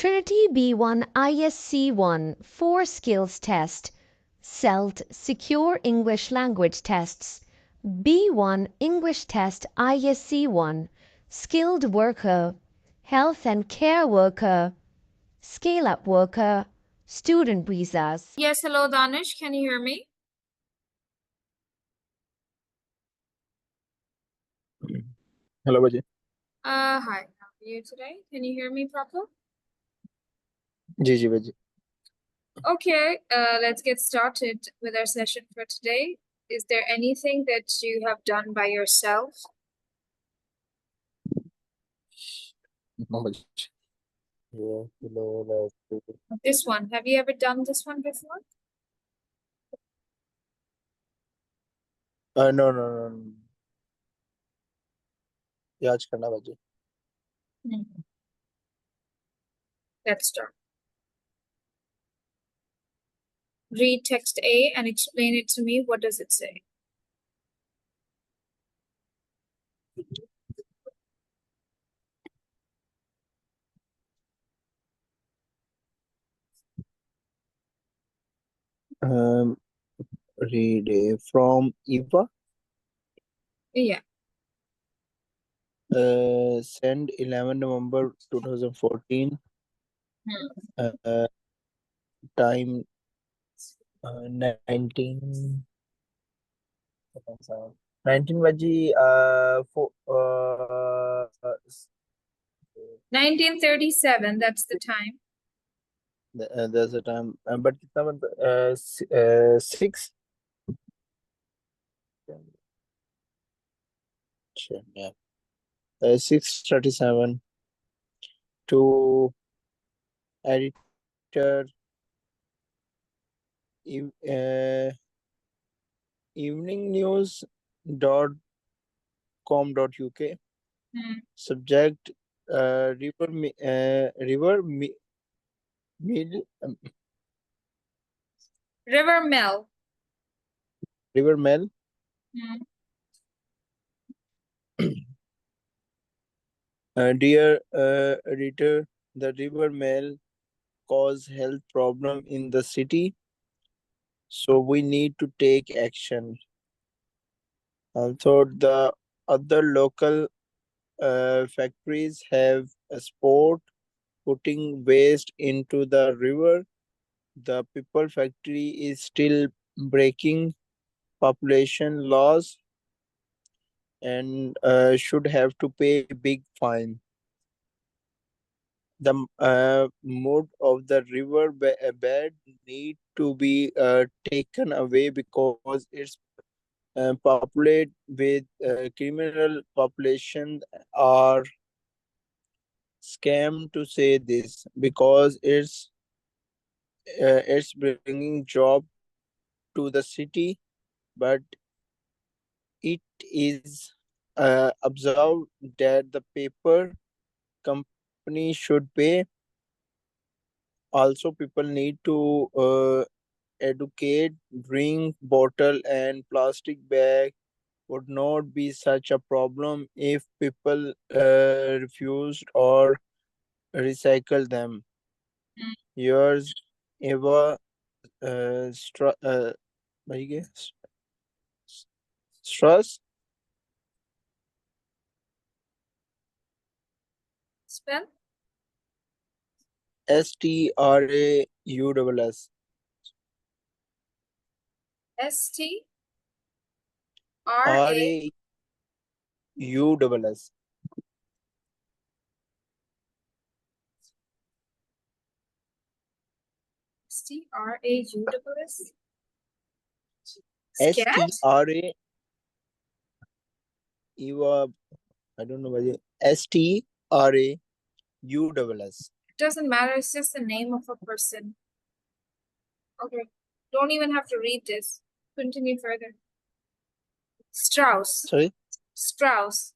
Trinity B1 ISC1 4 skills test. CELT secure English language tests. B1 English test ISC1 skilled worker, health and care worker, scale up worker, student visas. Yes, hello Danish, can you hear me? Hello, Baji. Hi, how are you today? Can you hear me properly? Ji Baji. Okay, let's get started with our session for today. Is there anything that you have done by yourself? No, Baji. Yeah, hello, This one, have you ever done this one before? no. ये आज करना Baji. Let's start. Read text A and explain it to me. What does it say? Read from Eva. Yeah. Send 11 November 2014. Time 19 Baji. 1937, that's the time. There's a time, but कितना 6. Yeah. 6:37 to editor eveningnews.com.uk. Subject river mill River Mill. river mill. Dear editor, the river mill cause health problem in the city, so we need to take action. Also, the other local factories have a sport putting waste into the river. The people factory is still breaking population laws and should have to pay big fine. The mood of the river bed need to be taken away because it's populate with criminal population are scam to say this because it's bringing job to the city, but it is observed that the paper company should pay. Also, people need to educate drink bottle and plastic bag would not be such a problem if people refused or recycle them. Yours, Eva भाई के Strauss. Spell? STRAUSS. STRAUSS. STRAUSS. STRA Eva, I don't know why. STRAUSS. Doesn't matter, it's just the name of a person. Okay, don't even have to read this. Continue further. Strauss. Sorry? Strauss.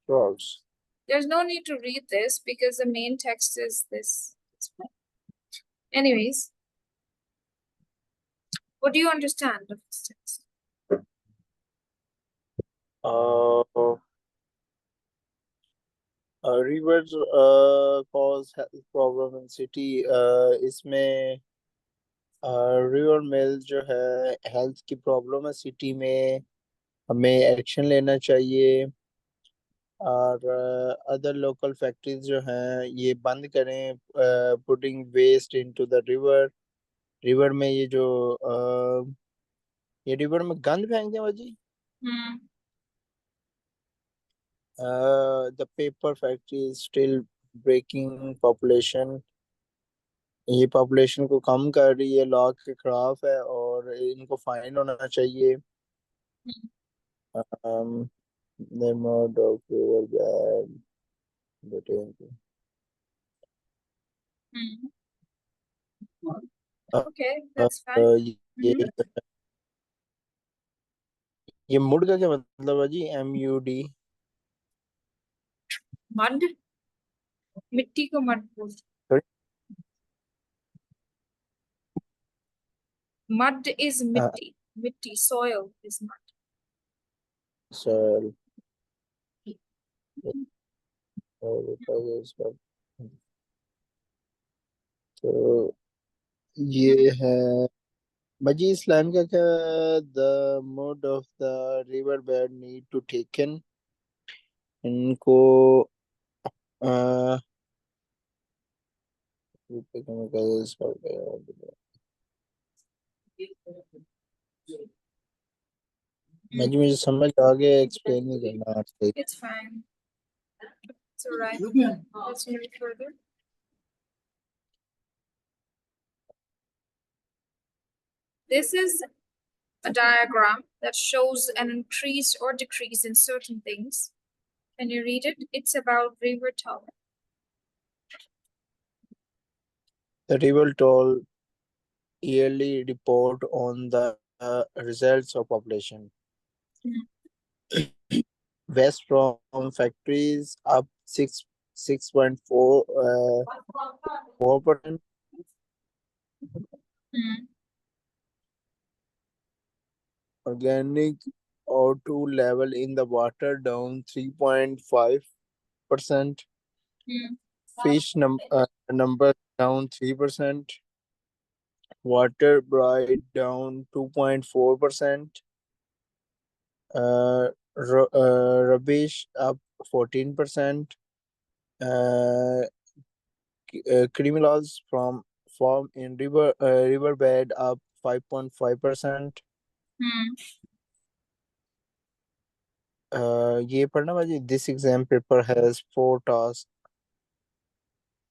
Strauss. There's no need to read this because the main text is this. Anyways, what do you understand of this text? rivers cause health problem in city. इसमें river मिल जो है health की problem है city में, हमें action लेना चाहिए। और अदर लोकल फैक्ट्रीज जो हैं ये बंद करें putting waste into the river. River में ये जो ये रिवर में गंद फेंकते हैं जी। Hmm. The paper factory is still breaking population. ये पॉपुलेशन को कम कर रही है, लॉ के खिलाफ है और इनको फाइन होना चाहिए। um, the amount of river bed Hmm. uh, Okay, uh, that's fine. ये Mhm. ये मुड का क्या मतलब है जी? MUD। Mud, मिट्टी को mud बोलते Sorry? हैं। Mud is uh, मिट्टी, soil is mud. so तो ये है मजी इस्लाम का क्या? The mode of the river bed need to taken. इनको मजी मुझे समझ आ गया, एक्सप्लेन नहीं करना आपसे। It's fine. It's all right. Let's move further. This is a diagram that shows an increase or decrease in certain things. Can you read it? It's about river toll. The river toll yearly report on the results of population. Waste from factories up 6.4%. Hmm. Organic O2 level in the water down 3.5%. Hmm. Fish number down 3%. Water bright down 2.4%. Rubbish up 14%. Criminals from form in riverbed up 5.5%. Hmm. ये पढ़ना भाजी। This exam paper has 4 tasks.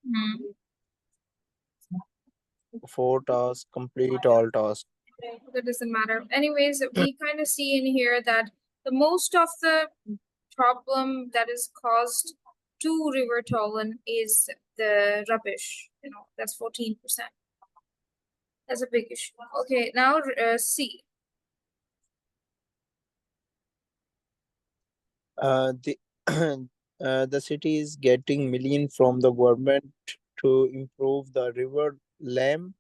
Hmm. 4 tasks, complete all tasks. That doesn't matter. Anyways, we kind of see in here that the most of the problem that is caused to River Tolan is the rubbish. That's 14%. That's a big issue. Okay, now C. The the city is getting million from the government to improve the river Lam.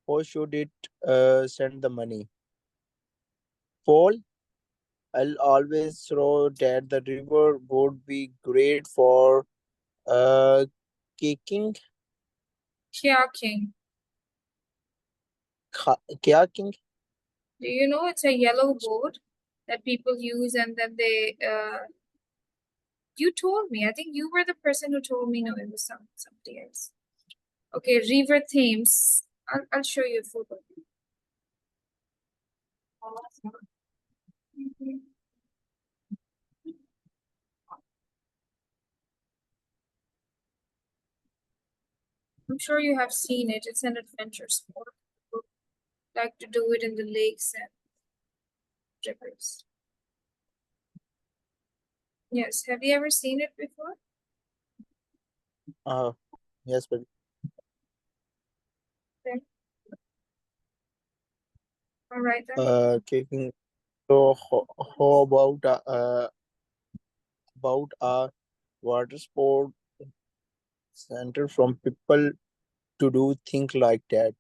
How should it send the money? Paul, I'll always throw that the river would be great for kicking, Kayaking. kayaking. Do you know it's a yellow boat that people use and then they you told me. I think you were the person who told me. No, it was somebody else. Okay, River Thames. I'll show you a photo. Mhm. I'm sure you have seen it. It's an adventure sport. People like to do it in the lakes and rivers. Yes, have you ever seen it before? Yes, but Okay. All right then. kicking. So how about a water sport center from people to do things like that?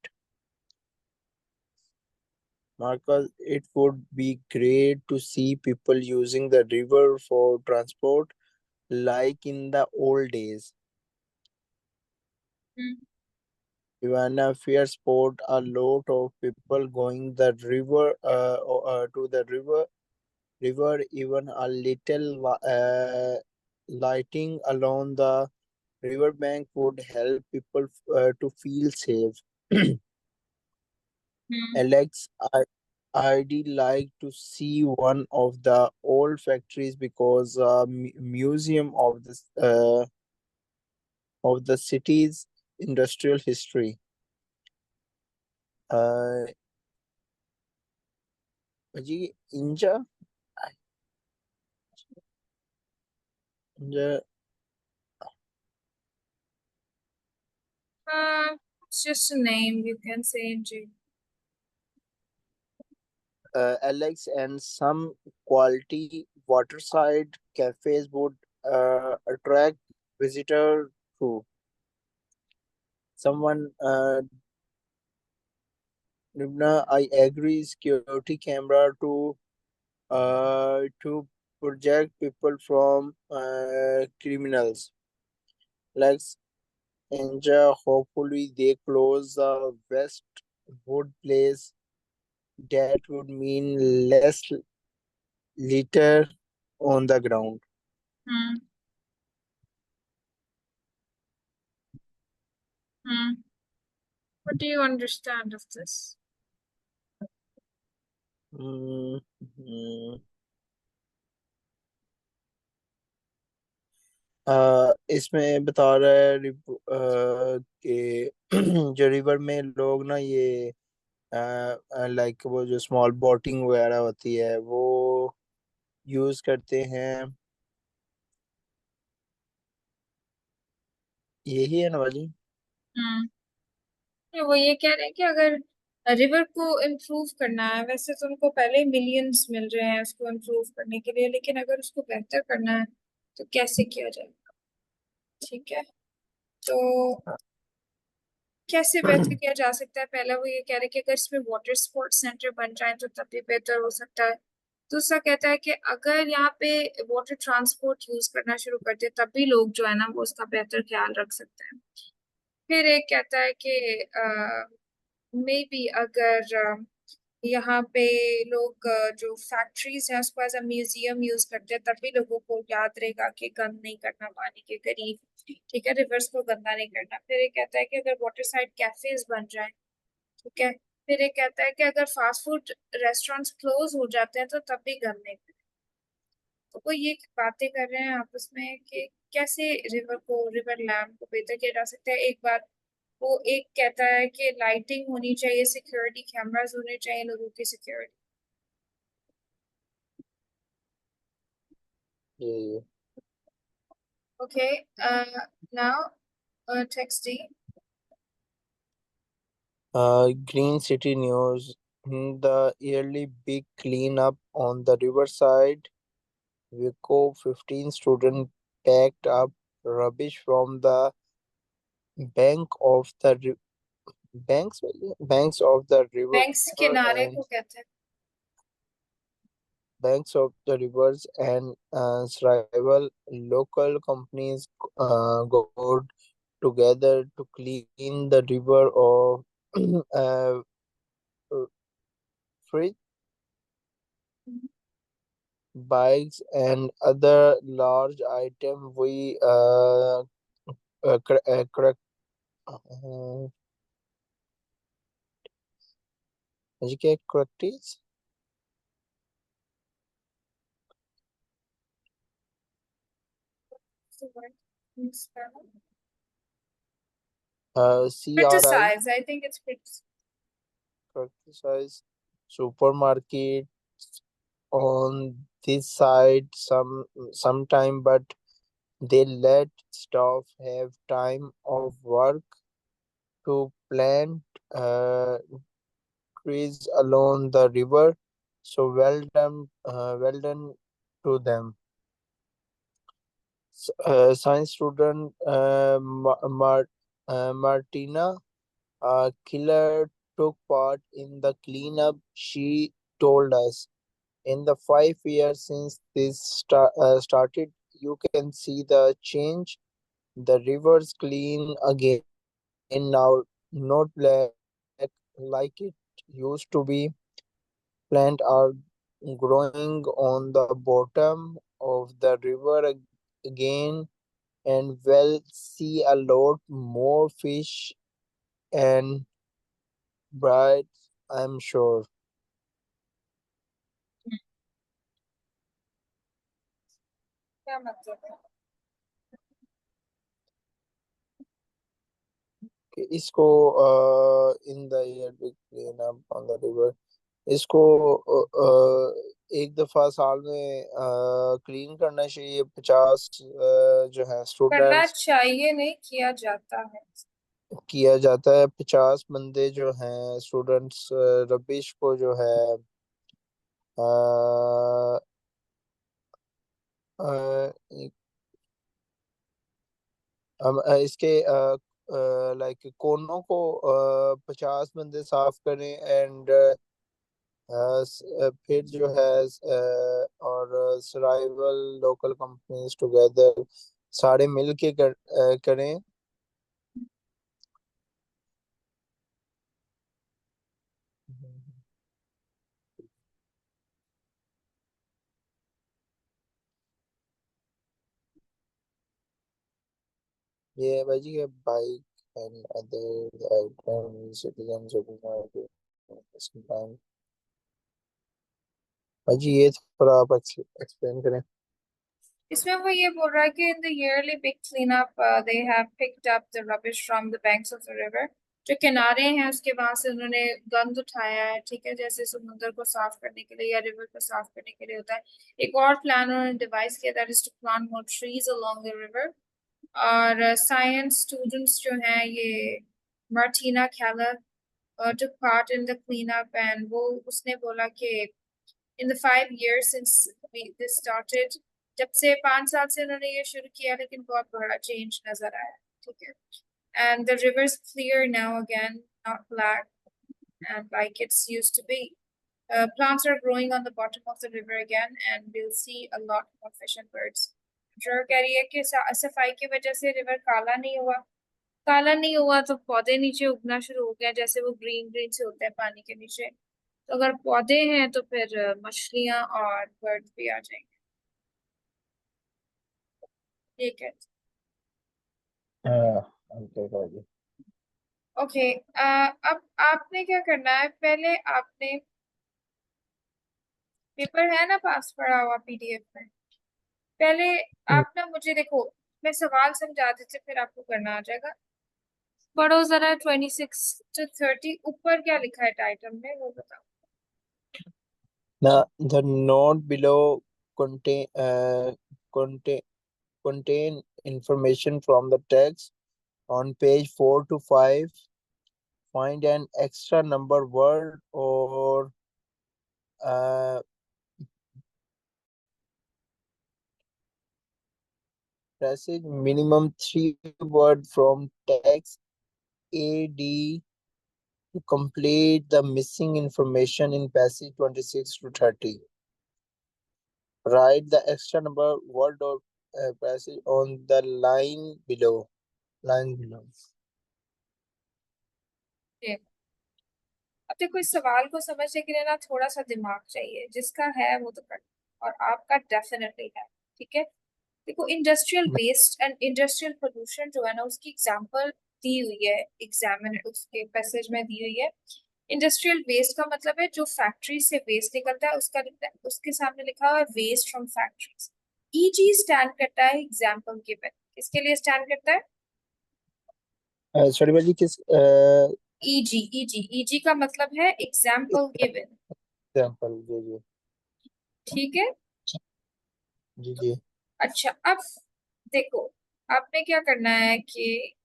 Marcus, it would be great to see people using the river for transport. like in the old days. Hmm. Ivana fair sport, a lot of people going the river to the river, even a little lighting along the riverbank would help people to feel safe. Hmm. Alex, I'd like to see one of the old factories because museum of the city's industrial history. Uh, ji इंजा इंजा It's just a name you can say in J. Alex and some quality waterside cafes would attract visitor too. Someone Nibna, I agree security camera to project people from criminals. Let's enjoy. Hopefully, they close the Westwood place. That would mean less litter on the ground. Hmm. Hmm. What do you understand of this? हम्म, हम्म, इसमें बता रहा है कि जो river में लोग ना ये लाइक वो जो स्मॉल बोटिंग वगैरह होती है वो यूज करते हैं। यही है ना भाजी। हम्म। वो ये कह रहे हैं कि अगर रिवर को इम्प्रूव करना है, वैसे तो उनको पहले मिलियंस मिल रहे हैं उसको इम्प्रूव करने के लिए, लेकिन अगर उसको बेहतर करना है तो कैसे किया जाए? ठीक है, तो कैसे बेहतर किया जा सकता है? पहला वो ये कह रहे हैं कि अगर इसमें वाटर स्पोर्ट्स सेंटर बन जाए तो तब भी बेहतर हो सकता है। दूसरा कहता है कि अगर यहाँ पे वाटर ट्रांसपोर्ट यूज करना शुरू कर दे तब भी लोग जो है ना वो उसका बेहतर ख्याल रख सकते हैं। फिर एक कहता है कि मे बी अगर यहाँ पे लोग जो फैक्ट्रीज हैं उसको एज अ म्यूजियम यूज करते हैं तब भी लोगों को याद रहेगा कि गंद नहीं करना पानी के करीब, ठीक है, रिवर्स को गंदा नहीं करना। फिर ये कहता है कि अगर वाटर साइड कैफेज बन जाए, ठीक है। फिर ये कहता है कि अगर फास्ट फूड रेस्टोरेंट्स क्लोज हो जाते हैं तो तब भी गंद नहीं करें। तो वो ये बातें कर रहे हैं आपस में कि कैसे रिवर लैम्प को बेहतर किया जा सकता है। एक बार वो एक कहता है कि लाइटिंग होनी चाहिए, सिक्योरिटी कैमरास होने चाहिए लोगों की सिक्योरिटी। ये Okay, now text D. Green City News. The yearly big cleanup on the riverside. Vico 15 students packed up rubbish from the bank of the banks of the river banks किनारे को and कहते हैं। banks of the rivers and several local companies go together to clean the river of uh, freight bikes and other large item we correct educate correcties So what in Spanish? CRI Criticize. I think it's criticize supermarket on this side sometime, but they let staff have time of work to plant trees along the river. So well done to them. Science student Martina Killer took part in the cleanup. She told us, in the 5 years since this started, you can see the change. The river's clean again now, not black like it used to be. Plants are growing on the bottom of the river again, and we'll see a lot more fish and birds, I'm sure. क्या मतलब है? कि इसको in the year big clean up on the river, इसको एक दफा साल में क्लीन करना चाहिए। 50 जो है करना स्टूडेंट्स चाहिए, नहीं किया जाता है। किया जाता है। 50 बंदे जो हैं स्टूडेंट्स रबिश को जो है अ, अ, इसके लाइक कोनों को 50 बंदे साफ करें एंड फिर जो है और सराइवल लोकल कंपनीज टुगेदर सारे मिल के करें। ये है भाई जी के bike and other item citizens भाई जी ये थोड़ा आप एक्सप्लेन करें। इसमें वो ये बोल रहा है कि in the yearly big clean up they have picked up the rubbish from the banks of the river. जो किनारे हैं उसके वहां से उन्होंने गंद उठाया है, ठीक है, जैसे समुद्र को साफ करने के लिए या रिवर को साफ करने के लिए होता है। एक और प्लान उन्होंने डिवाइस किया, that is to plant more trees along the river. और साइंस स्टूडेंट्स जो हैं ये Martina Keller took part in the cleanup, and वो उसने बोला कि in the 5 years since this started, जब से 5 साल से उन्होंने ये शुरू किया, लेकिन बहुत बड़ा चेंज नजर आया, ठीक है। And the river is clear now again, not black and like it's used to be. Plants are growing on the bottom of the river again, and we'll see a lot more fish and birds. जो कह रही है कि सफाई की वजह से river काला नहीं हुआ। काला नहीं हुआ तो पौधे नीचे उगना शुरू हो गया, जैसे वो ग्रीन ग्रीन से होते हैं पानी के नीचे। तो अगर पौधे हैं तो फिर मछलियां और बर्ड भी आ जाएंगे। ठीक है, हाँ ओके भाई जी। ओके। अब आपने क्या करना है, पहले आपने पेपर है ना पास पड़ा हुआ पीडीएफ में, पहले आप ना मुझे देखो, मैं सवाल समझा देते फिर आपको करना आ जाएगा। पढ़ो जरा 26 to 30 ऊपर क्या लिखा है टाइटल में वो बताओ। Now, the note below contain contain contain information from the text on page 4 to 5. Find an extra number word or passage minimum 3 word from text AD to complete the missing information in passage 26 to 30. Write the extra number word or passage on the line below. Line below. ठीक। अब देखो, इस सवाल को समझने के लिए ना थोड़ा सा दिमाग चाहिए, जिसका है वो तो कर, और आपका डेफिनेटली है, ठीक है। देखो, industrial waste and industrial pollution जो है ना, उसकी एग्जांपल दी हुई है एग्जामिन उसके पैसेज में दी हुई है। इंडस्ट्रियल वेस्ट का मतलब है जो फैक्ट्री से वेस्ट निकलता है, उसका उसके सामने लिखा हुआ है waste from factories. Easy stand करता है एग्जाम्पल गिवन, किसके लिए स्टैंड करता है? सॉरी भाई किस ईजी, ईजी, ईजी का मतलब है एग्जाम्पल गिवन, एग्जांपल जी जी ठीक है। जी जी। अच्छा, अब देखो, आपने क्या करना है कि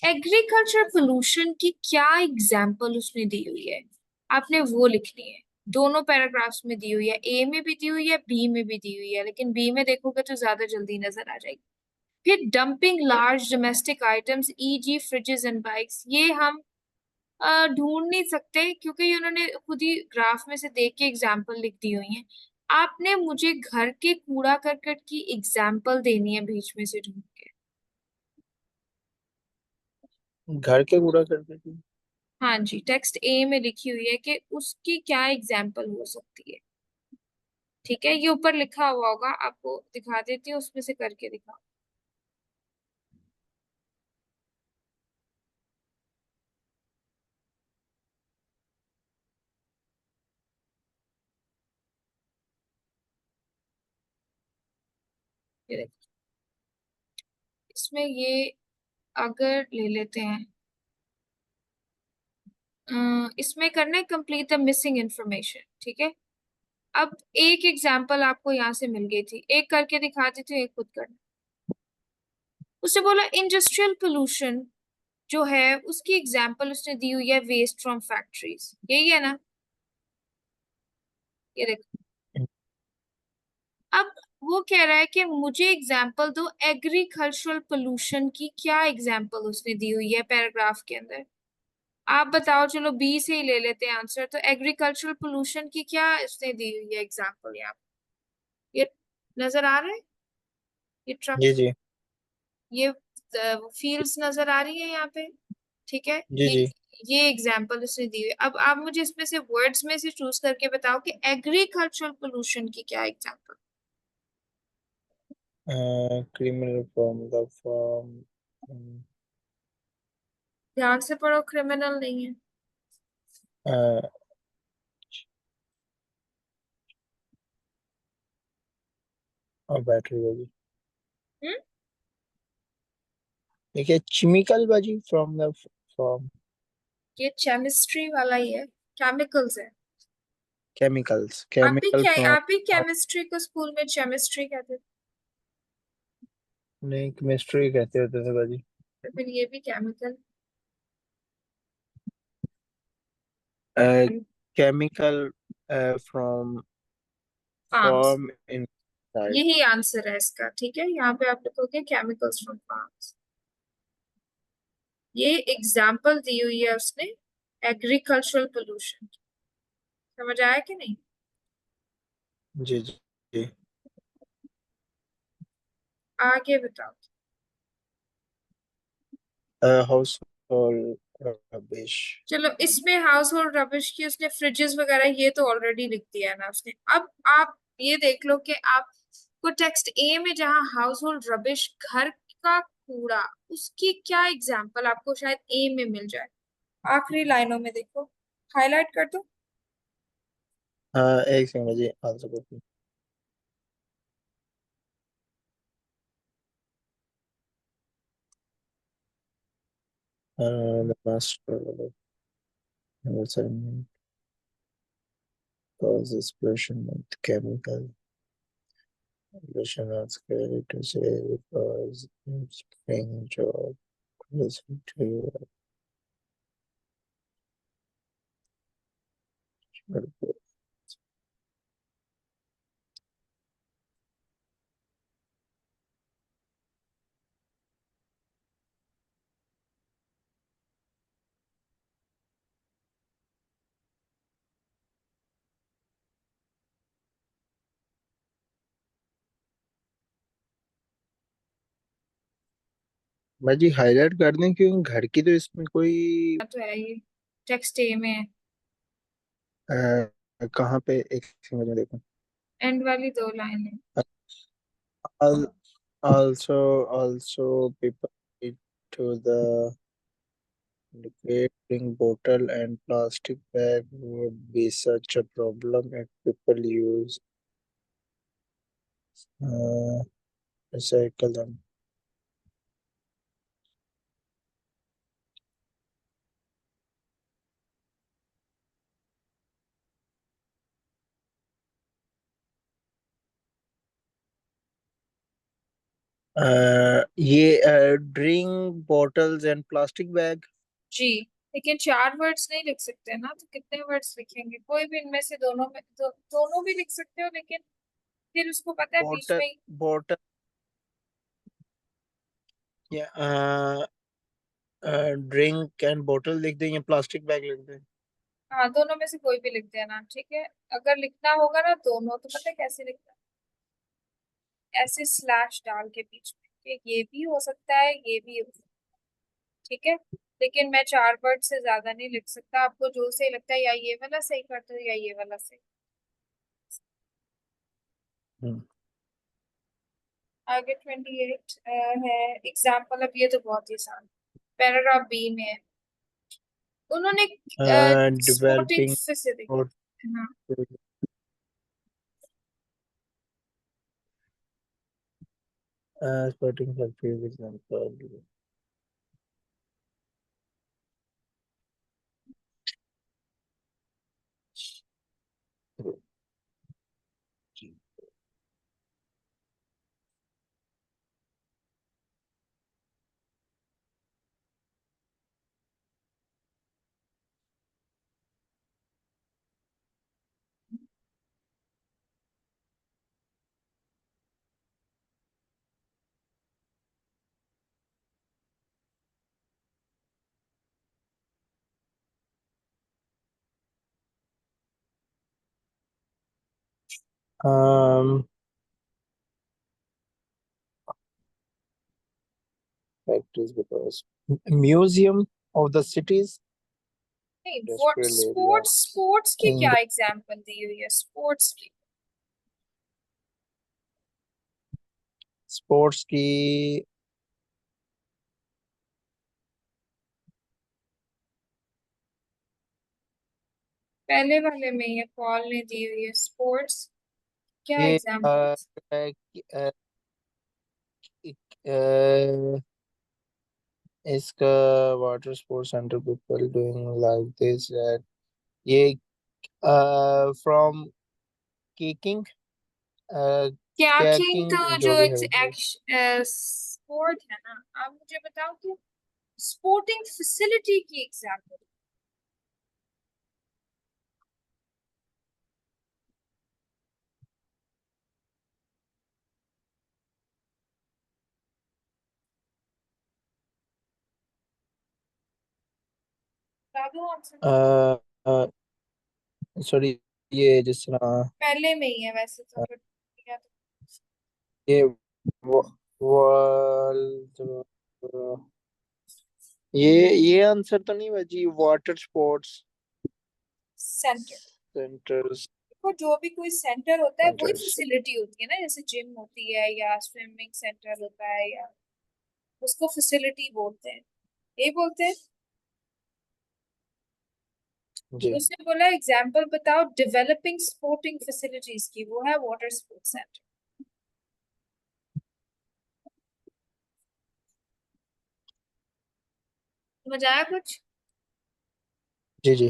एग्रीकल्चर पोल्यूशन की क्या एग्जाम्पल उसने दी हुई है, आपने वो लिखनी है। दोनों पैराग्राफ्स में दी हुई है, ए में भी दी हुई है, बी में भी दी हुई है, लेकिन बी में देखोगे तो ज्यादा जल्दी नजर आ जाएगी। फिर dumping large domestic items e g fridges and bikes, ये हम ढूंढ नहीं सकते क्योंकि ये उन्होंने खुद ही ग्राफ में से देख के एग्जाम्पल लिख दी हुई है। आपने मुझे घर के कूड़ा करकट की एग्जाम्पल देनी है बीच में से ढूंढ के। घर के कूड़ा करकट की। हाँ जी, टेक्स्ट ए में लिखी हुई है कि उसकी क्या एग्जाम्पल हो सकती है। ठीक है, ये ऊपर लिखा हुआ होगा, आपको दिखा देती हूँ, उसमें से करके दिखाओ। ये देखो, इसमें ये अगर ले लेते हैं, इसमें करना है कंप्लीट द मिसिंग इंफॉर्मेशन। ठीक है, अब एक एग्जाम्पल आपको यहाँ से मिल गई थी, एक करके दिखा देती हूँ, एक खुद करना। उसने बोला इंडस्ट्रियल पोल्यूशन जो है उसकी एग्जाम्पल उसने दी हुई है वेस्ट फ्रॉम फैक्ट्रीज, यही है ना? ये देखो, अब वो कह रहा है कि मुझे एग्जाम्पल दो एग्रीकल्चरल पोल्यूशन की। क्या एग्जाम्पल उसने दी हुई है पैराग्राफ के अंदर? आप बताओ, चलो बी से ही ले लेते हैं आंसर। तो एग्रीकल्चरल पोल्यूशन की क्या उसने दी हुई है एग्जाम्पल? यहाँ ये नजर आ रहा है, ये ट्रक, जी जी ये फील्ड्स नजर आ रही है यहाँ पे। ठीक है, जी जी। ये एग्जाम्पल उसने दी हुई है। अब आप मुझे इसमें से वर्ड्स में से चूज करके बताओ कि एग्रीकल्चरल पोल्यूशन की क्या example. Criminal from the form. ध्यान से पढ़ो, क्रिमिनल नहीं है। और बैटरी बाजी। हम्म, देखिए केमिकल बाजी फ्रॉम द फॉर्म। ये केमिस्ट्री वाला ही है, केमिकल्स है। Chemicals, chemical from. आप ही केमिस्ट्री को स्कूल में केमिस्ट्री कहते थे, नहीं, केमिस्ट्री कहते होते थे बाजी। तो फिर ये भी chemical. Chemical from farms, form inside. यही आंसर है इसका। ठीक है, यहाँ पे आप लिखोगे केमिकल्स फ्रॉम फार्म्स। ये एग्जाम्पल दी हुई है उसने एग्रीकल्चरल पोल्यूशन। समझ आया कि नहीं? जी जी जी। आगे बताओ। House hold rubbish. चलो, इसमें हाउस होल्ड रबिश की उसने फ्रिजेस वगैरह ये तो ऑलरेडी लिख दिया है ना उसने। अब आप ये देख लो कि आपको टेक्स्ट ए में जहां हाउस होल्ड रबिश घर का कूड़ा, उसकी क्या एग्जाम्पल आपको शायद ए में मिल जाए। आखिरी लाइनों में देखो, हाईलाइट कर दो। हाँ, एक सेकंड जी, आंसर करती the master environment causes pollution with chemical. Pollution is scary to say because it's bring job listen to you. मैं जी हाईलाइट कर दें क्यों घर की तो इसमें कोई तो है ये, टेक्स्ट ए में है, कहाँ पे, एक सेकंड में देखो। एंड वाली दो लाइन है। Also people need to the liquid drink bottle and plastic bag would be such a problem if people use uh, recycle them. ये drink bottles and plastic bag. जी, लेकिन चार वर्ड्स नहीं लिख सकते ना, तो कितने वर्ड्स लिखेंगे? कोई भी इनमें से दोनों में, दोनों भी लिख सकते हो, लेकिन फिर उसको पता है बीच बॉटल में बॉटल या ड्रिंक एंड बोतल लिख दें या प्लास्टिक बैग लिख दें? हाँ, दोनों में से कोई भी लिख देना, ठीक है। अगर लिखना होगा ना दोनों, तो पता है कैसे लिखना है? ऐसे स्लैश डाल के बीच में कि ये भी हो सकता है, ये भी हो सकता है, ठीक है। लेकिन मैं 4 वर्ड से ज्यादा नहीं लिख सकता, आपको जो सही लगता है, या ये वाला सही करते हो या ये वाला सही। हम्म। आगे 28 है एग्जाम्पल। अब ये तो बहुत ही आसान, पैराग्राफ बी में है। उन्होंने स्पोर्टिंग डेवलपिंग फैसिलिटी, और हाँ, sporting factory example. Factories because museum of the cities नहीं, what industrial area sports, sports की in क्या the एग्जाम्पल दी हुई है स्पोर्ट्स की? sports की पहले वाले में ये कॉल ने दी हुई है स्पोर्ट्स, क्या ये एग्जाम्पल? अ, अ, इसका water sports centre people doing like this that ये फ्रॉम किकिंग कैकिंग तो कैकिंग जो जो भी है वो स्पोर्ट है ना, आप मुझे बताओ कि स्पोर्टिंग फैसिलिटी की एग्जाम्पल। बता दो आंसर। सॉरी ये जिस तरह पहले में ही है वैसे तो, अ, फिर या तो ये वर्ल्ड ये आंसर तो नहीं बची वाटर स्पोर्ट्स सेंटर। सेंटर्स देखो, जो भी कोई सेंटर होता है वही सेंटर्स फैसिलिटी होती है ना, जैसे जिम होती है या स्विमिंग सेंटर होता है, या उसको फैसिलिटी बोलते हैं, यही बोलते हैं। जी उसने बोला एग्जाम्पल बताओ डेवलपिंग स्पोर्टिंग फैसिलिटीज की, वो है वाटर स्पोर्ट्स सेंटर। समझ आया कुछ? जी जी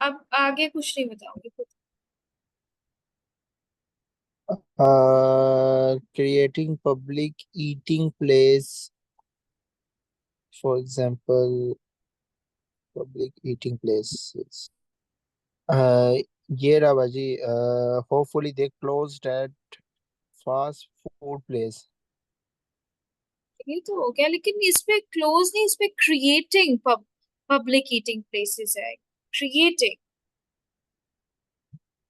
अब आगे कुछ नहीं बताऊंगी खुद। creating public eating place for example public eating places uh, ये रहा बाजी hopefully they closed at fast food place ये तो हो गया, लेकिन इस पे क्लोज नहीं, इस पे क्रिएटिंग पब्लिक ईटिंग प्लेसेस है, creating.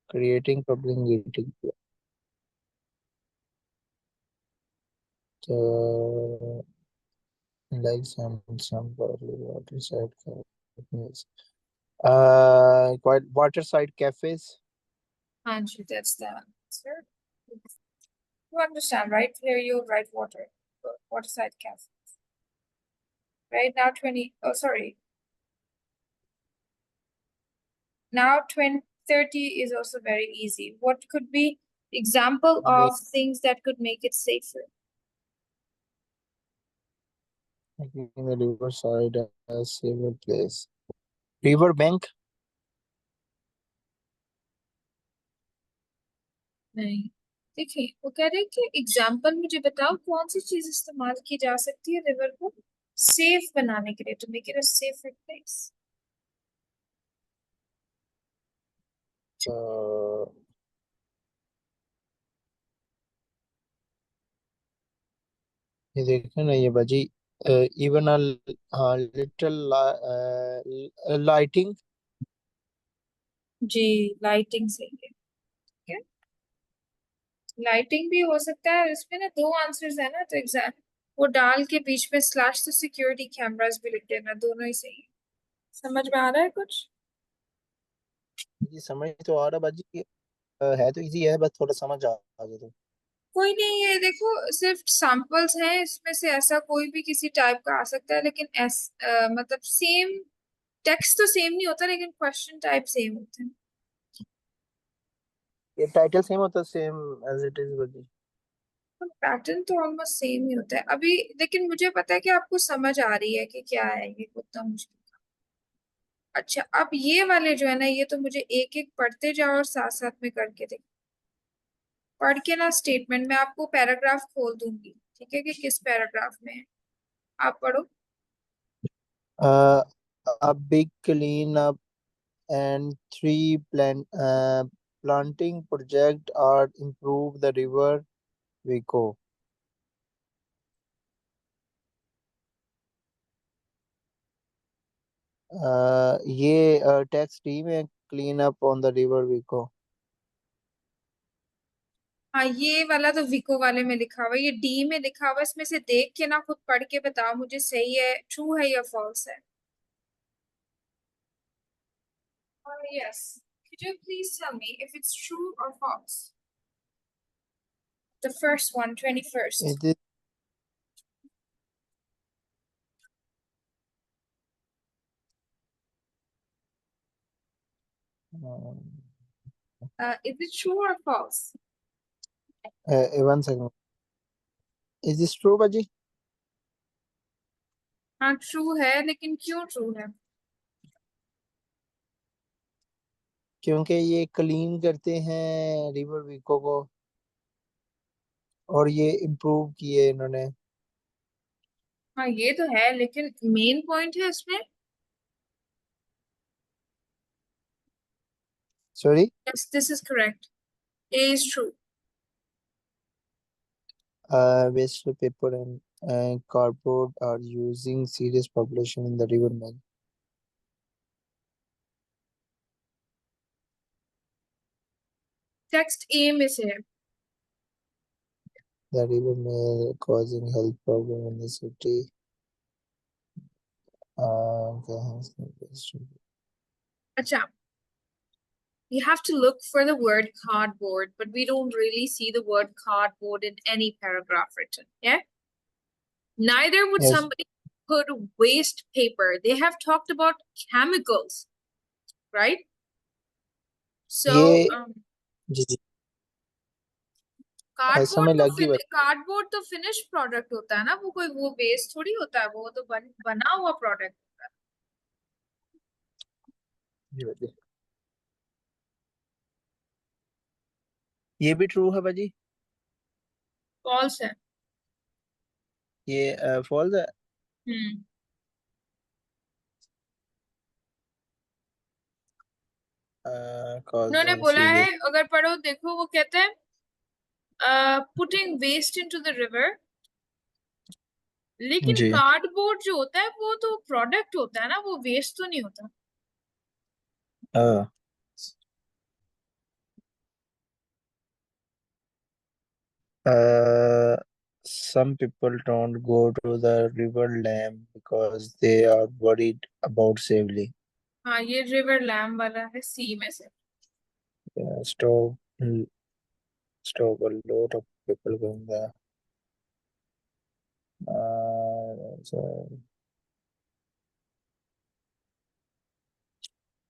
creating public eating place like some public waterside cafes quite waterside cafes हाँ जी, that's the answer. You understand, right? Here you write water, waterside cafe. Right now 20, oh sorry. Now 20, 30 is also very easy. What could be example of things that could make it safer? making the riverside a safer place river bank नहीं, देखिए वो कह रहे हैं कि example मुझे बताओ कौन सी चीज इस्तेमाल की जा सकती है रिवर को सेफ बनाने के लिए, to make it a safer place. uh, ये देखें ना ये बाजी even little lighting. जी, लाइटिंग सही है। ठीक है, लाइटिंग भी हो सकता है। इसमें ना दो आंसर्स है ना, तो एग्जाम वो डाल के बीच में स्लैश तो सिक्योरिटी कैमरास भी लिख देना, दोनों ही सही है। समझ में आ रहा है कुछ? ये समझ तो आ रहा बाजी, है तो इजी है, बस थोड़ा समझ आ जाए तो। कोई नहीं, ये देखो सिर्फ सैंपल्स हैं, इसमें से ऐसा कोई भी किसी टाइप का आ सकता है, लेकिन मतलब सेम टेक्स्ट तो सेम नहीं होता, लेकिन क्वेश्चन टाइप सेम होते हैं। ये टाइटल सेम होता, सेम एज इट इज बाजी। पैटर्न तो ऑलमोस्ट सेम ही होता है अभी, लेकिन मुझे पता है कि आपको समझ आ रही है कि क्या है ये, उतना मुश्किल। अच्छा, अब ये वाले जो है ना, ये तो मुझे एक एक पढ़ते जाओ और साथ साथ में करके देखो। पढ़ के ना स्टेटमेंट में आपको पैराग्राफ खोल दूंगी, ठीक है, कि किस पैराग्राफ में है। आप पढ़ो। A big cleanup and three planting project are improve the river Vico. ये टेक्स्ट डी में clean up on the river Vicco. हाँ, ये वाला तो विको वाले में लिखा हुआ है, ये डी में लिखा हुआ है। इसमें से देख के ना खुद पढ़ के बताओ मुझे, सही है, ट्रू है या फॉल्स है। Yes. Could you please tell me if it's true or false? The first one, 21st. It is, Is it true or false? 1 second. Is this true बाजी? हाँ, ट्रू है, लेकिन क्यों ट्रू है? क्योंकि ये क्लीन करते हैं रिवर विको को, और ये इम्प्रूव किए इन्होंने। हाँ, ये तो है, लेकिन मेन पॉइंट है इसमें। Sorry. Yes, this is correct. A is true. Waste paper and cardboard are using serious population in the river Nile. Text A में से है। The river Nile causing health problem in the city. Okay. अच्छा, you have to look for the word cardboard, but we don't really see the word cardboard in any paragraph written. Yeah. Neither would Yes. somebody put waste paper. They have talked about chemicals, right? So, ये जी जी cardboard समझ तो लग गई बात। Cardboard तो finish product होता है ना, वो कोई वो वेस्ट थोड़ी होता है, वो तो बना हुआ प्रोडक्ट होता है। जी बाजी, ये भी ट्रू है बाजी। फॉल्स है। ये फॉल्स है। हम्म। उन्होंने causing बोला है, serious। अगर पढ़ो देखो, वो कहते हैं putting waste into the river, लेकिन जी। कार्डबोर्ड जो होता है वो तो प्रोडक्ट होता है ना, वो वेस्ट तो नहीं होता। uh, uh, some people don't go to the river Lamb because they are worried about safely. हाँ, ये रिवर लैम वाला है, सी में से। Stop, stop a lot of people going there. So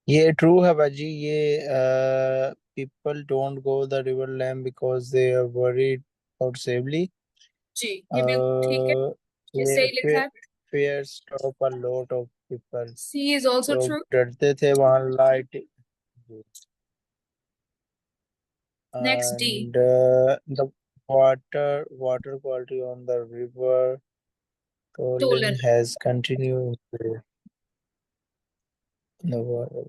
ये ट्रू है बाजी, ये people don't go the river Lamb because they are worried about safely. जी, ये बिल्कुल ठीक है, ये ये सही लिखा है। fear stop a lot of people. She is also लोग ट्रू। डरते थे वहां light, next D. and the water quality on the river Tolan Tolan. has continued to improve. The water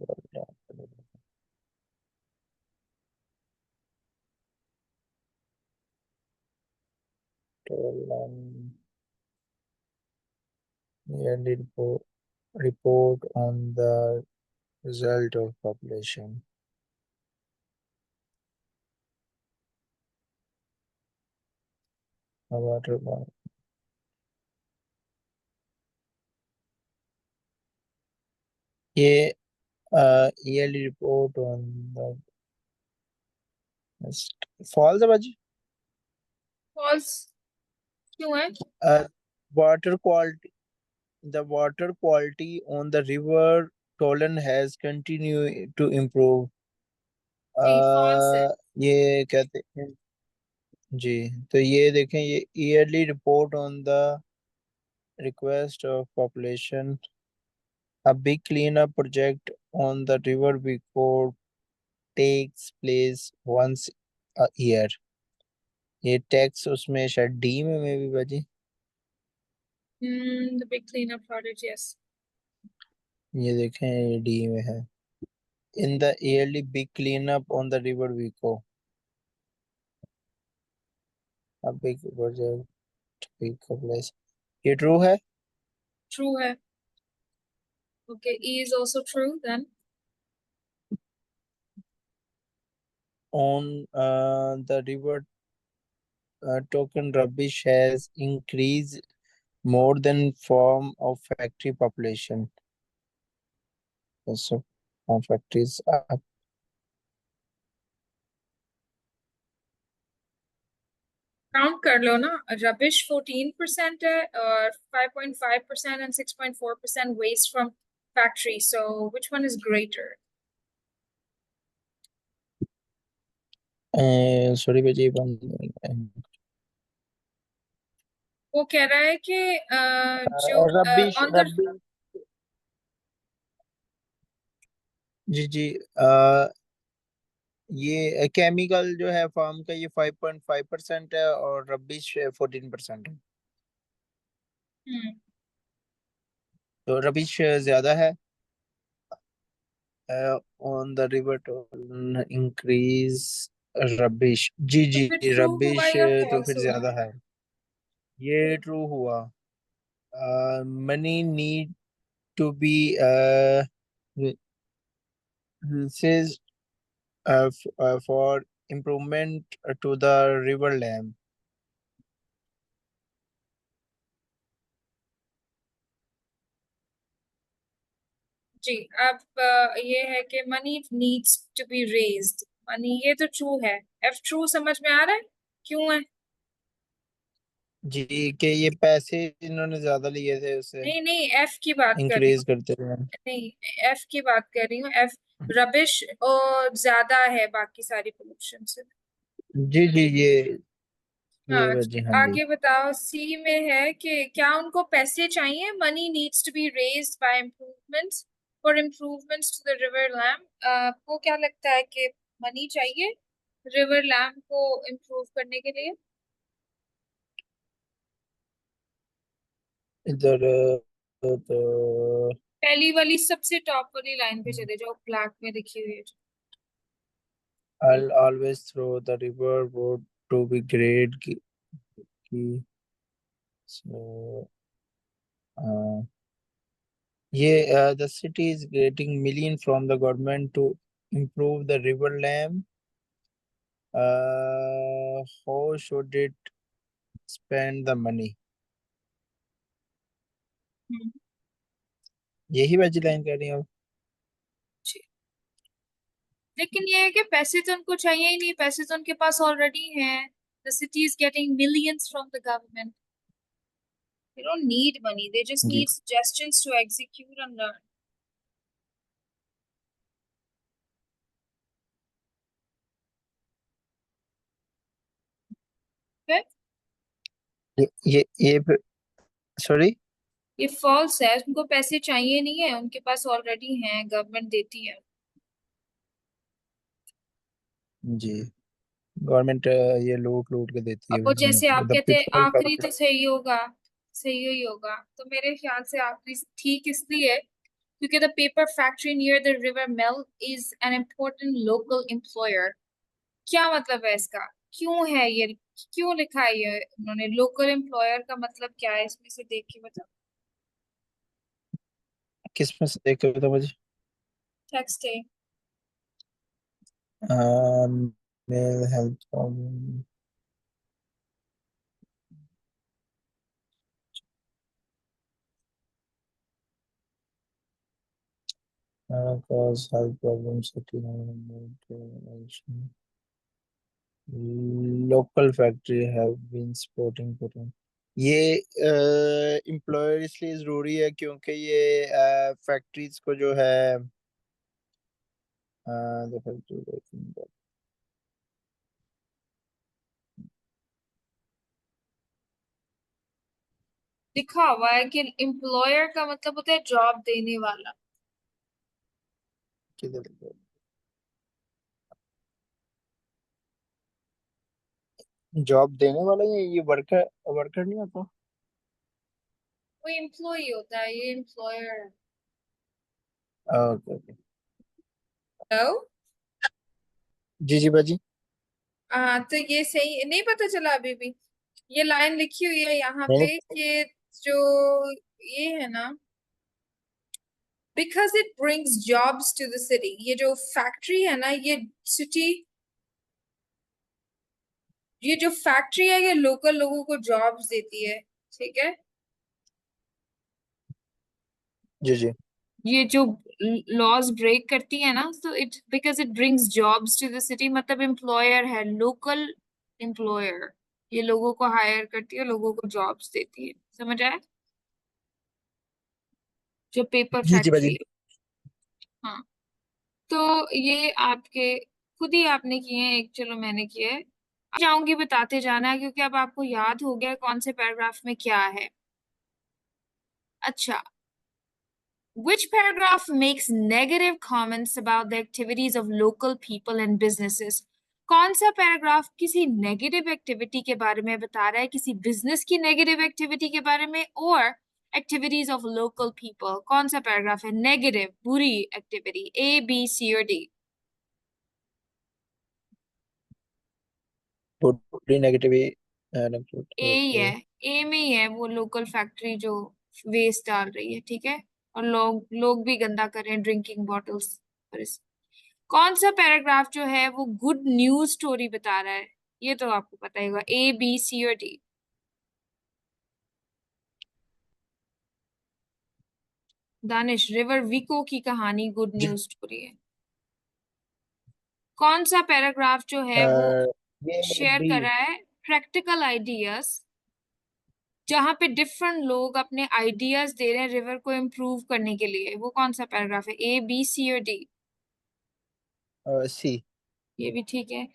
Tolan yearly report on the result of population. Water quality. ये yearly report on the false है बाजी false क्यों है? water quality, the water quality on the river Tolan has continued to improve. Ji false है। ये कहते हैं जी, तो ये देखें, ये yearly report on the request of population, a big cleanup project on the river Vico takes place once a year. ये tax उसमें शायद डी में भी बाजी, the big cleanup project, yes. ये देखें ये डी में है. In the yearly big cleanup on the river Vico, a big project takes place. ये ट्रू है. True है. Okay, E is also true then. On the river token rubbish has increased more than form of factory population. So factories are Count कर लो ना, rubbish 14% है और 5.5% and 6.4% waste from factory. So which one is greater? sorry बाजी वो कह रहा है कि जो रबिश on the रबिश जी जी ये केमिकल जो है फार्म का ये 5.5% है और रबिश 14% है. तो रबिश ज्यादा है. On the river to increase rubbish. जी तो जी फिर true हुआ रबिश या तो false फिर हुआ? ज्यादा है. ये ट्रू हुआ. Money need to be says for improvement to the river dam. जी, अब ये है कि money needs to be raised. Money ये तो ट्रू है. F ट्रू समझ में आ रहा है क्यों है? जी के ये पैसे इन्होंने ज्यादा लिए थे उससे नहीं नहीं, F की बात कर रही हूँ. इंक्रीज करते रहे. नहीं, F की बात कर रही हूँ. F रबिश ज्यादा है बाकी सारी पोल्यूशन से. जी जी हाँ, जी हाँ जी. आगे बताओ. सी में है कि क्या उनको पैसे चाहिए? Money needs to be raised by improvements for improvements to the river lamp. आपको क्या लगता है कि मनी चाहिए रिवर लैम्प को इम्प्रूव करने के लिए? इधर तो पहली वाली सबसे टॉप वाली लाइन पे चले जाओ, ब्लैक में लिखी हुई है. I'll always throw the river would to be great की so ये the city is getting million from the government to improve the river dam. How should it spend the money? यही बाजी लाइन कर रही हूँ. लेकिन ये है कि पैसे तो उनको चाहिए ही नहीं, पैसे तो उनके पास ऑलरेडी हैं. The city is getting millions from the government. They don't need money. They just जी need suggestions to execute and learn. Okay? ये सॉरी ये फॉल्स है. उनको पैसे चाहिए नहीं है, उनके पास ऑलरेडी हैं, गवर्नमेंट देती है. जी गवर्नमेंट ये लूट लूट के देती अब वो जैसे आप है द कहते हैं पीपल आखिरी तो सही होगा, सही ही होगा. तो मेरे ख्याल से आखिरी ठीक इसलिए क्योंकि the paper factory near the river mail is an important local employer. क्या मतलब है इसका? क्यों है ये, क्यों लिखा है ये उन्होंने? लोकल एम्प्लॉयर का मतलब क्या है इसमें से देख के बताओ. किस में से देख के बताओ मुझे। Text A. Mail health problem, cause health problems, local factory have been supporting putting। ये एम्प्लॉयर इसलिए जरूरी है क्योंकि ये फैक्ट्रीज को जो है the factory working there। लिखा हुआ है कि एम्प्लॉयर का मतलब होता है जॉब देने वाला। किधर लिखा है? जॉब देने वाला ये वर्कर वर्कर नहीं आता। कोई एम्प्लॉय होता है, ये एम्प्लॉयर। Okay okay. हेलो। जी जी बाजी। हाँ, तो ये सही नहीं पता चला अभी भी। ये लाइन लिखी हुई है यहाँ नहीं पे कि जो ये है ना, because it brings jobs to the city. ये जो फैक्ट्री है ना, ये सिटी, ये जो फैक्ट्री है ये लोकल लोगों को जॉब्स देती है। ठीक है। जी जी। ये जो लॉज ब्रेक करती है ना, तो it because it brings jobs to the city, मतलब एम्प्लॉयर है लोकल एम्प्लॉयर। ये लोगों को हायर करती है, लोगों को जॉब्स देती है। समझ आया? जो पेपर जी जी फैक्ट्री बाजी। है। हाँ। तो ये आपके खुद ही आपने किए हैं एक, चलो मैंने किया है। जाऊंगी बताते जाना है, क्योंकि अब आपको याद हो गया कौन से पैराग्राफ में क्या है। अच्छा। Which paragraph makes negative comments about the activities of local people and businesses? कौन सा पैराग्राफ किसी नेगेटिव एक्टिविटी के बारे में बता रहा है, किसी बिजनेस की नेगेटिव एक्टिविटी के बारे में, और एक्टिविटीज ऑफ लोकल पीपल? कौन सा पैराग्राफ है नेगेटिव, बुरी एक्टिविटी? ए, बी, सी और डी? थोड़ी नेगेटिव ए ही है। नेगेटिव। ए में ही है वो लोकल फैक्ट्री जो वेस्ट डाल रही है। ठीक है। और लोग लोग भी गंदा कर रहे हैं ड्रिंकिंग बॉटल्स। और इस कौन सा पैराग्राफ जो है वो गुड न्यूज स्टोरी बता रहा है? ये तो आपको पता ही होगा। ए, बी, सी और डी? दानिश, रिवर विको की कहानी गुड जी। न्यूज स्टोरी है। कौन सा पैराग्राफ जो है वो ये शेयर बी। कर रहा है प्रैक्टिकल आइडियाज, जहां पे डिफरेंट लोग अपने आइडियाज दे रहे हैं रिवर को इम्प्रूव करने के लिए? वो कौन सा पैराग्राफ है? ए, बी, सी और डी? सी। ये भी ठीक है।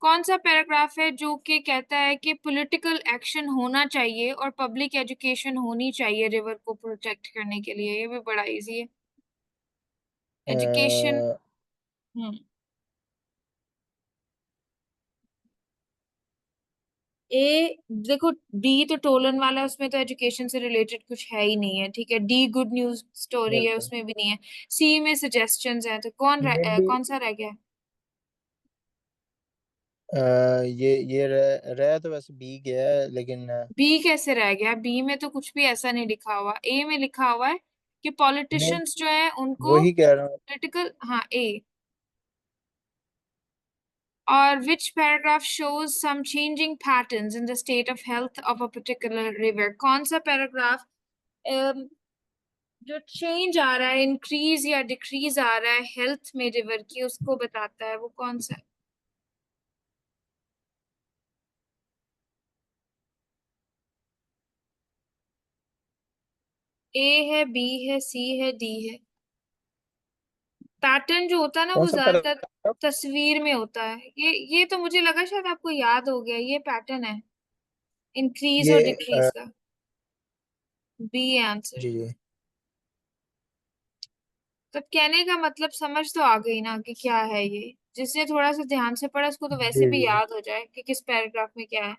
कौन सा पैराग्राफ है जो कि कहता है कि पॉलिटिकल एक्शन होना चाहिए और पब्लिक एजुकेशन होनी चाहिए रिवर को प्रोटेक्ट करने के लिए? ये भी बड़ा इजी है। एजुकेशन। हम्म। ए देखो, डी तो टोलन वाला है, उसमें तो एजुकेशन से रिलेटेड कुछ है ही नहीं है। ठीक है। डी गुड न्यूज स्टोरी है, बिल्कुल। उसमें भी नहीं है। सी में सजेशंस हैं, तो ये भी कौन सा रह गया? ये रह तो वैसे बी गया है लेकिन बी कैसे रह गया? बी में तो कुछ भी ऐसा नहीं लिखा हुआ। ए में लिखा हुआ है कि नहीं पॉलिटिशियंस जो है उनको वही कह रहा हूँ। पॉलिटिकल, हाँ ए। और which paragraph shows some changing patterns in the state of health of a particular river? कौन सा पैराग्राफ जो चेंज आ रहा है, इंक्रीज या डिक्रीज आ रहा है हेल्थ में रिवर की, उसको बताता है? वो कौन सा है? ए है, बी है, सी है, डी है? पैटर्न जो होता है ना कौन वो सा ज्यादातर पैराग्राफ? तस्वीर में होता है। ये तो मुझे लगा शायद आपको याद हो गया। ये पैटर्न है इंक्रीज ये और डिक्रीज का। B answer. जी जी तब कहने का मतलब समझ तो आ गई ना कि क्या है ये। जिसने थोड़ा सा ध्यान से पढ़ा उसको तो वैसे जी भी जी याद हो जाए कि किस पैराग्राफ में क्या है।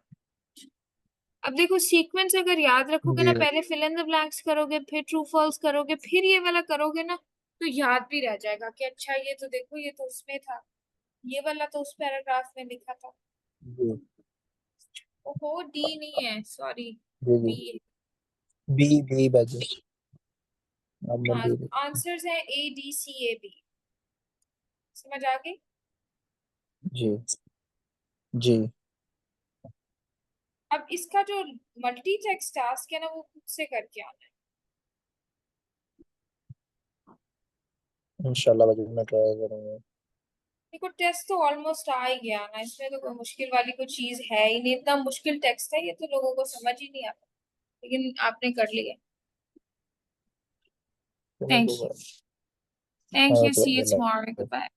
अब देखो, सीक्वेंस अगर याद रखोगे ना, जी पहले फिल इन द ब्लैंक्स करोगे, फिर ट्रू फॉल्स करोगे, फिर ये वाला करोगे ना, तो याद भी रह जाएगा कि अच्छा ये तो देखो, ये तो उसमें था, ये वाला तो उस पैराग्राफ में लिखा था। जी ओहो, डी नहीं है, सॉरी। जी जी। बी। बी बी बाजी। आपने हाँ, दे दी। आंसर्स हैं ADCAB। समझ आ गई? जी जी। अब इसका जो मल्टी टेक्स्ट टास्क है ना, वो खुद से करके आना है। इंशाल्लाह बजट में ट्राई करूंगा। देखो, टेस्ट तो ऑलमोस्ट आ ही गया ना, इसमें तो कोई मुश्किल वाली कोई चीज है ही नहीं। इतना मुश्किल टेक्स्ट है ये, तो लोगों को समझ ही नहीं आता, लेकिन आपने कर लिया। चलो थैंक तो यू। Thank हाँ you. तो See you tomorrow. Goodbye.